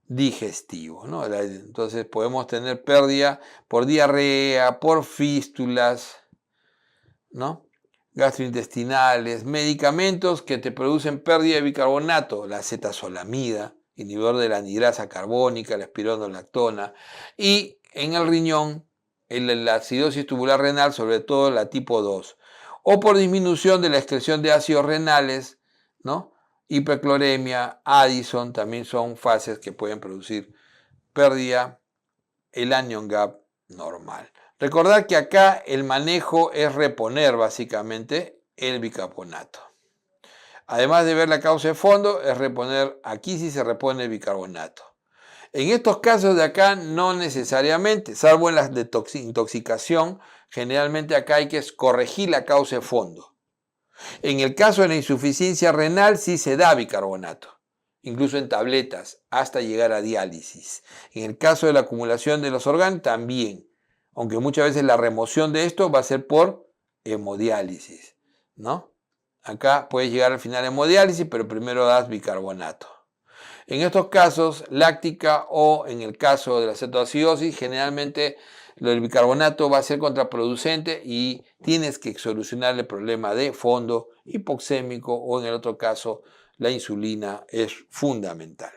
digestivo, ¿no? Entonces podemos tener pérdida por diarrea, por fístulas, ¿no?, gastrointestinales, medicamentos que te producen pérdida de bicarbonato, la acetazolamida, inhibidor de la anhidrasa carbónica, la espironolactona, y en el riñón, la acidosis tubular renal, sobre todo la tipo 2, o por disminución de la excreción de ácidos renales, ¿no? Hipercloremia, Addison, también son fases que pueden producir pérdida, el anion gap normal. Recordar que acá el manejo es reponer básicamente el bicarbonato. Además de ver la causa de fondo, es reponer, aquí sí se repone el bicarbonato. En estos casos de acá no necesariamente, salvo en las de intoxicación, generalmente acá hay que corregir la causa de fondo. En el caso de la insuficiencia renal sí se da bicarbonato, incluso en tabletas, hasta llegar a diálisis. En el caso de la acumulación de los órganos también, aunque muchas veces la remoción de esto va a ser por hemodiálisis, ¿no? Acá puedes llegar al final de hemodiálisis, pero primero das bicarbonato. En estos casos, láctica o en el caso de la cetoacidosis, generalmente el bicarbonato va a ser contraproducente y tienes que solucionar el problema de fondo hipoxémico o en el otro caso la insulina es fundamental.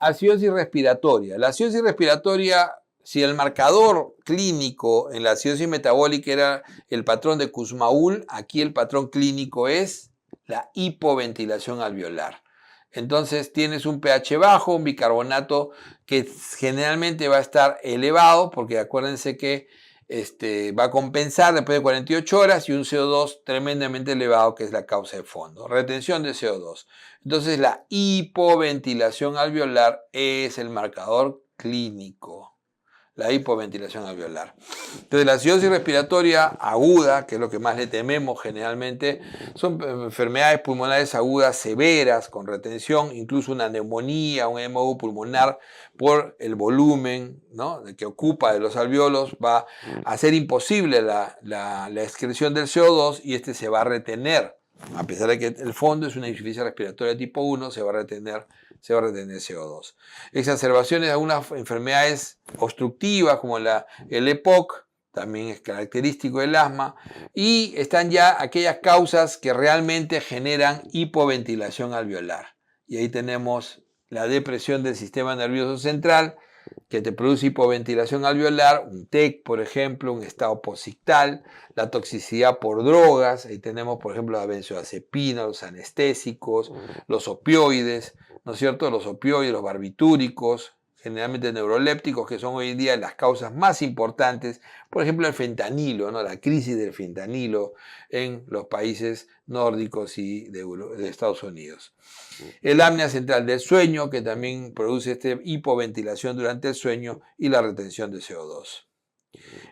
Acidosis respiratoria. La acidosis respiratoria, si el marcador clínico en la acidosis metabólica era el patrón de Kussmaul, aquí el patrón clínico es la hipoventilación alveolar. Entonces tienes un pH bajo, un bicarbonato que generalmente va a estar elevado, porque acuérdense que va a compensar después de 48 horas y un CO2 tremendamente elevado, que es la causa de fondo. Retención de CO2. Entonces la hipoventilación alveolar es el marcador clínico. la hipoventilación alveolar. Entonces, la acidosis respiratoria aguda, que es lo que más le tememos generalmente, son enfermedades pulmonares agudas severas, con retención, incluso una neumonía, un MO pulmonar, por el volumen, ¿no?, que ocupa de los alveolos, va a hacer imposible la excreción del CO2 y este se va a retener. A pesar de que el fondo es una insuficiencia respiratoria tipo 1, se va a retener CO2. Exacerbaciones de algunas enfermedades obstructivas como el EPOC, también es característico del asma, y están ya aquellas causas que realmente generan hipoventilación alveolar. Y ahí tenemos la depresión del sistema nervioso central, que te produce hipoventilación alveolar, un TEC, por ejemplo, un estado posictal, la toxicidad por drogas, ahí tenemos, por ejemplo, la benzodiazepina, los anestésicos, los opioides, ¿no es cierto? Los opioides, los barbitúricos, generalmente neurolépticos, que son hoy en día las causas más importantes, por ejemplo, el fentanilo, ¿no?, la crisis del fentanilo en los países nórdicos y de Estados Unidos. El apnea central del sueño, que también produce hipoventilación durante el sueño y la retención de CO2.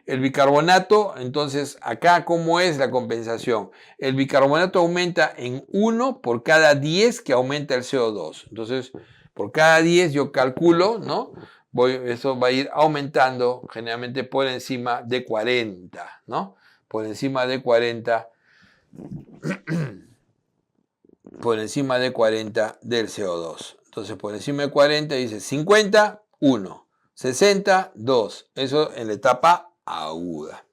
El bicarbonato, entonces, acá, ¿cómo es la compensación? El bicarbonato aumenta en 1 por cada 10 que aumenta el CO2. Entonces, por cada 10 yo calculo, ¿no? Eso va a ir aumentando generalmente por encima de 40, ¿no? Por encima de 40 por encima de 40 del CO2. Entonces, por encima de 40 dice 50, 1, 60, 2. Eso en la etapa aguda.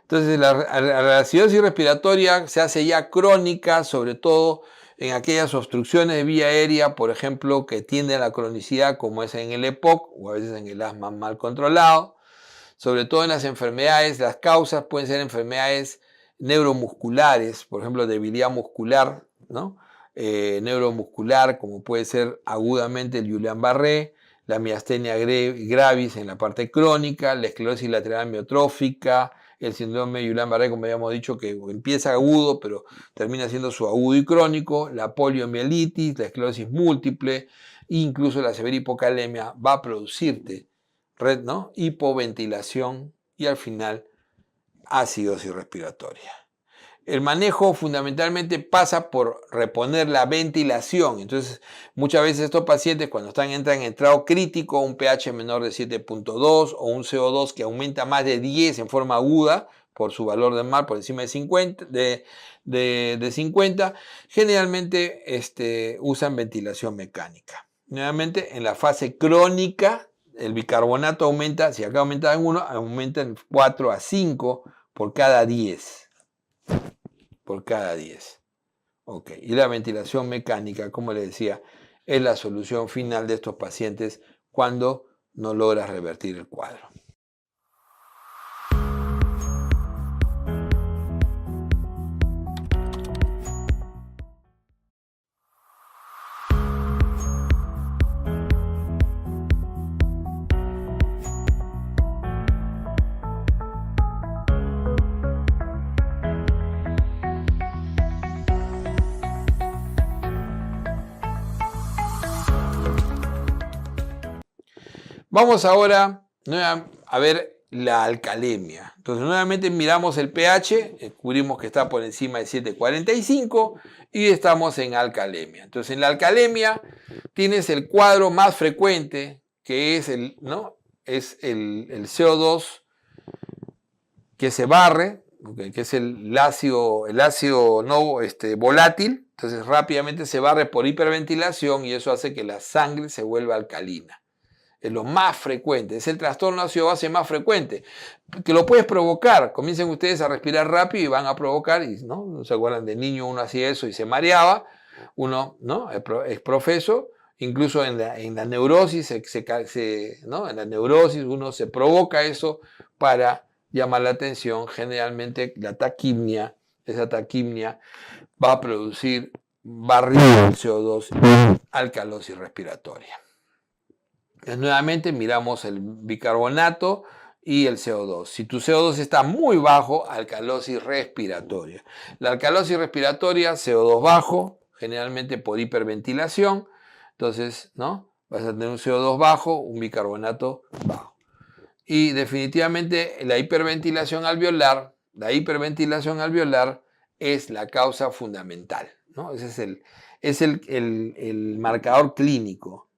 Entonces, la acidosis respiratoria se hace ya crónica, sobre todo en aquellas obstrucciones de vía aérea, por ejemplo, que tienden a la cronicidad, como es en el EPOC o a veces en el asma mal controlado. Sobre todo en las enfermedades, las causas pueden ser enfermedades neuromusculares, por ejemplo, debilidad muscular, ¿no? Neuromuscular, como puede ser agudamente el Guillain-Barré, la miastenia gravis en la parte crónica, la esclerosis lateral amiotrófica, el síndrome de Guillain-Barré, como habíamos dicho, que empieza agudo, pero termina siendo subagudo y crónico, la poliomielitis, la esclerosis múltiple, incluso la severa hipocalemia va a producirte, ¿no?, hipoventilación y al final acidosis respiratoria. El manejo fundamentalmente pasa por reponer la ventilación. Entonces, muchas veces estos pacientes cuando entran en estado crítico, un pH menor de 7.2 o un CO2 que aumenta más de 10 en forma aguda por su valor de mar por encima de 50, de 50, generalmente usan ventilación mecánica. Nuevamente, en la fase crónica, el bicarbonato aumenta, si acá aumenta en 1, aumenta en 4 a 5 por cada 10. Por cada 10. Ok. Y la ventilación mecánica, como les decía, es la solución final de estos pacientes cuando no logras revertir el cuadro. Vamos ahora a ver la alcalemia. Entonces, nuevamente miramos el pH, descubrimos que está por encima de 7.45 y estamos en alcalemia. Entonces, en la alcalemia tienes el cuadro más frecuente, que es el CO2 que se barre, que es el ácido no volátil. Entonces, rápidamente se barre por hiperventilación y eso hace que la sangre se vuelva alcalina. Es lo más frecuente, es el trastorno ácido base más frecuente, que lo puedes provocar. Comiencen ustedes a respirar rápido y van a provocar, y ¿no se acuerdan de niño uno hacía eso y se mareaba? Uno, ¿no?, es profeso, incluso en la neurosis, ¿no?, en la neurosis uno se provoca eso para llamar la atención. Generalmente la taquimia, esa taquimia va a producir barrido del CO2 y alcalosis respiratoria. Nuevamente miramos el bicarbonato y el CO2. Si tu CO2 está muy bajo, alcalosis respiratoria. La alcalosis respiratoria, CO2 bajo, generalmente por hiperventilación. Entonces, ¿no?, vas a tener un CO2 bajo, un bicarbonato bajo. Y definitivamente la hiperventilación alveolar es la causa fundamental, ¿no? Ese es el marcador clínico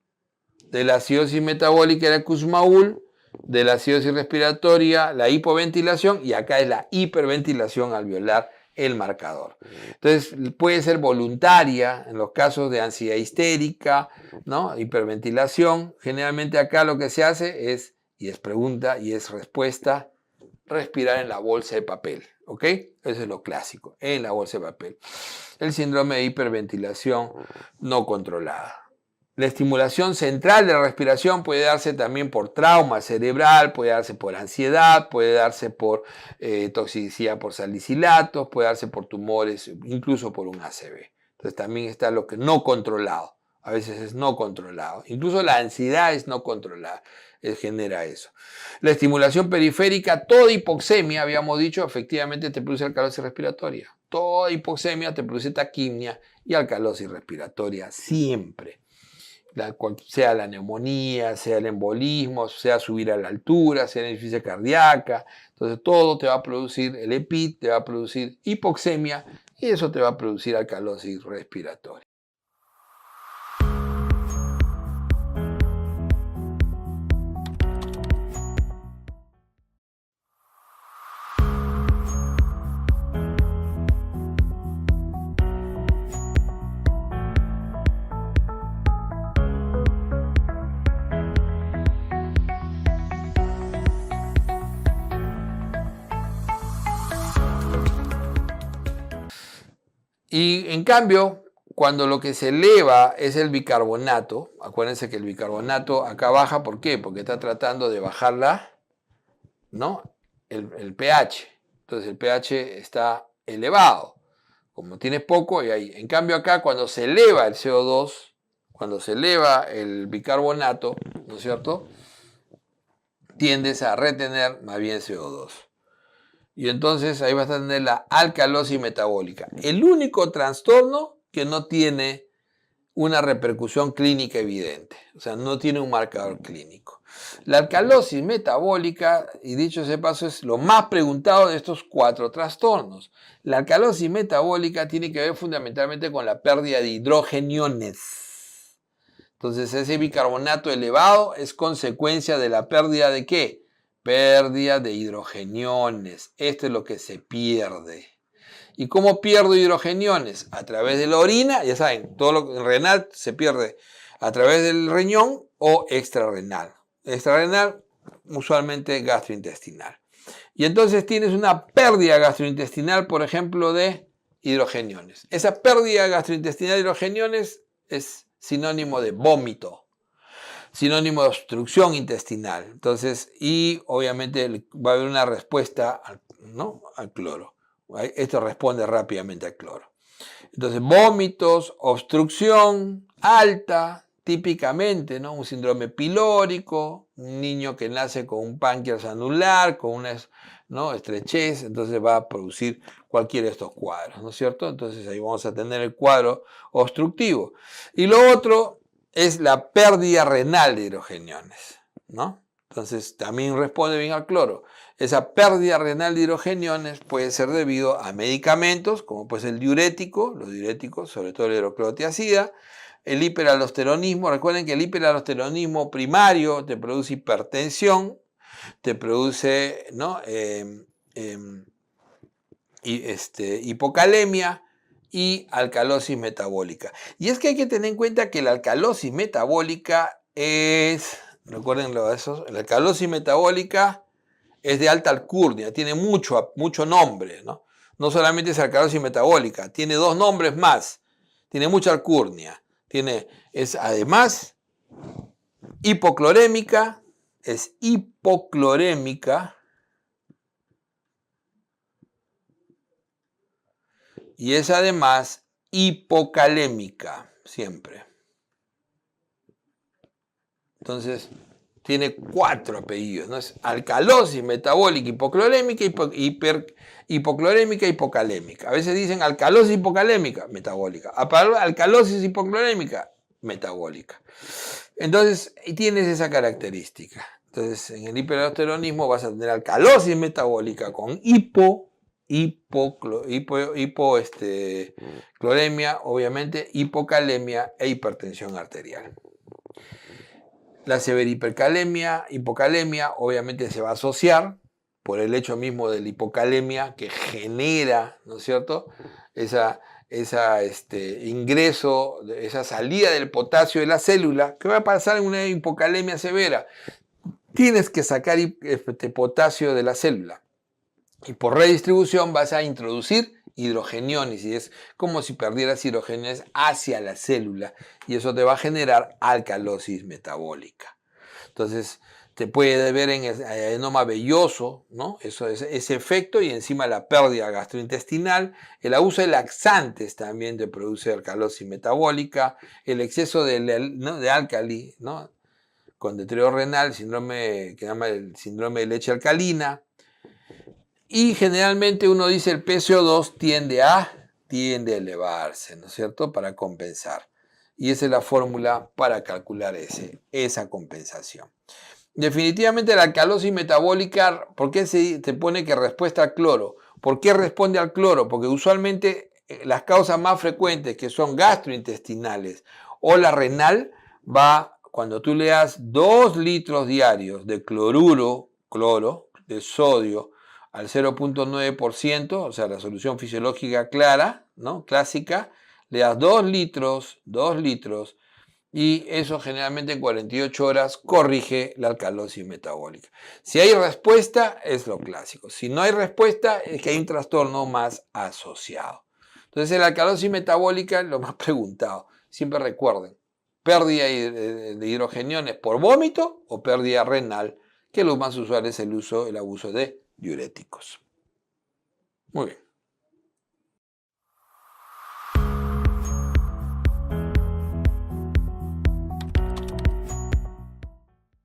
de la acidosis metabólica, el Kussmaul, de la acidosis respiratoria, la hipoventilación, y acá es la hiperventilación alveolar el marcador. Entonces puede ser voluntaria en los casos de ansiedad histérica, ¿no? Hiperventilación. Generalmente acá lo que se hace es, y es pregunta y es respuesta, respirar en la bolsa de papel, ¿ok? Eso es lo clásico, en la bolsa de papel. El síndrome de hiperventilación no controlada. La estimulación central de la respiración puede darse también por trauma cerebral, puede darse por ansiedad, puede darse por toxicidad por salicilatos, puede darse por tumores, incluso por un ACV. Entonces también está lo que no controlado. A veces es no controlado. Incluso la ansiedad es no controlada. Genera eso. La estimulación periférica, toda hipoxemia, habíamos dicho, efectivamente te produce alcalosis respiratoria. Toda hipoxemia te produce taquimia y alcalosis respiratoria siempre. Sea la neumonía, sea el embolismo, sea subir a la altura, sea la insuficiencia cardíaca. Entonces todo te va a producir, el EPI te va a producir hipoxemia y eso te va a producir alcalosis respiratoria. Y en cambio, cuando lo que se eleva es el bicarbonato, acuérdense que el bicarbonato acá baja, ¿por qué? Porque está tratando de bajar el pH. Entonces el pH está elevado. Como tienes poco, y ahí. En cambio acá, cuando se eleva el CO2, cuando se eleva el bicarbonato, ¿no es cierto? Tiendes a retener más bien CO2. Y entonces ahí vas a tener la alcalosis metabólica. El único trastorno que no tiene una repercusión clínica evidente. O sea, no tiene un marcador clínico. La alcalosis metabólica, y dicho ese paso, es lo más preguntado de estos 4 trastornos. La alcalosis metabólica tiene que ver fundamentalmente con la pérdida de hidrogeniones. Entonces ese bicarbonato elevado es consecuencia de la pérdida de ¿qué? Pérdida de hidrogeniones. Esto es lo que se pierde. ¿Y cómo pierdo hidrogeniones? A través de la orina, ya saben, todo lo renal se pierde a través del riñón o extrarrenal. Extrarrenal, usualmente gastrointestinal. Y entonces tienes una pérdida gastrointestinal, por ejemplo, de hidrogeniones. Esa pérdida gastrointestinal de hidrogeniones es sinónimo de vómito, sinónimo de obstrucción intestinal. Entonces, y obviamente va a haber una respuesta al cloro. Esto responde rápidamente al cloro. Entonces, vómitos, obstrucción alta, típicamente, ¿no? Un síndrome pilórico, un niño que nace con un páncreas anular, con una estrechez, entonces va a producir cualquiera de estos cuadros, ¿no es cierto? Entonces ahí vamos a tener el cuadro obstructivo. Y lo otro es la pérdida renal de hidrogeniones, ¿no? Entonces también responde bien al cloro. Esa pérdida renal de hidrogeniones puede ser debido a medicamentos, como puede ser el diurético, los diuréticos, sobre todo el hidroclorotiazida, el hiperaldosteronismo. Recuerden que el hiperaldosteronismo primario te produce hipertensión, te produce hipocalemia y alcalosis metabólica. Y es que hay que tener en cuenta que la alcalosis metabólica es, recuérdenlo eso, la alcalosis metabólica es de alta alcurnia, tiene mucho nombre, ¿no? No solamente es alcalosis metabólica, tiene 2 nombres más, tiene mucha alcurnia, es además hipoclorémica, y es además hipocalémica, siempre. Entonces, tiene 4 apellidos, ¿no? Es alcalosis metabólica hipoclorémica, hipoclorémica, hipocalémica. A veces dicen alcalosis hipocalémica, metabólica. Alcalosis hipoclorémica, metabólica. Entonces, tienes esa característica. Entonces, en el hiperaldosteronismo vas a tener alcalosis metabólica con cloremia, obviamente, hipocalemia e hipertensión arterial. La severa hipercalemia, hipocalemia, obviamente se va a asociar por el hecho mismo de la hipocalemia que genera, ¿no es cierto?, ingreso, esa salida del potasio de la célula. ¿Qué va a pasar en una hipocalemia severa? Tienes que sacar potasio de la célula y por redistribución vas a introducir hidrogeniones y es como si perdieras hidrogeniones hacia la célula y eso te va a generar alcalosis metabólica. Entonces te puede ver en el adenoma velloso, ¿no? Eso es ese efecto y encima la pérdida gastrointestinal. El abuso de laxantes también te produce alcalosis metabólica. El exceso de álcali, ¿no?, con deterioro renal, síndrome que llama el síndrome de leche alcalina. Y generalmente uno dice el PCO2 tiende a elevarse, ¿no es cierto?, para compensar. Y esa es la fórmula para calcular esa compensación. Definitivamente la alcalosis metabólica, ¿por qué se te pone que respuesta al cloro? ¿Por qué responde al cloro? Porque usualmente las causas más frecuentes, que son gastrointestinales o la renal, va cuando tú le das 2 litros diarios de cloro de sodio al 0.9%, o sea, la solución fisiológica clara, ¿no?, clásica, le das 2 litros, y eso generalmente en 48 horas corrige la alcalosis metabólica. Si hay respuesta, es lo clásico. Si no hay respuesta, es que hay un trastorno más asociado. Entonces, la alcalosis metabólica, lo más preguntado, siempre recuerden, pérdida de hidrogeniones por vómito o pérdida renal, que lo más usual es el abuso de diuréticos. Muy bien.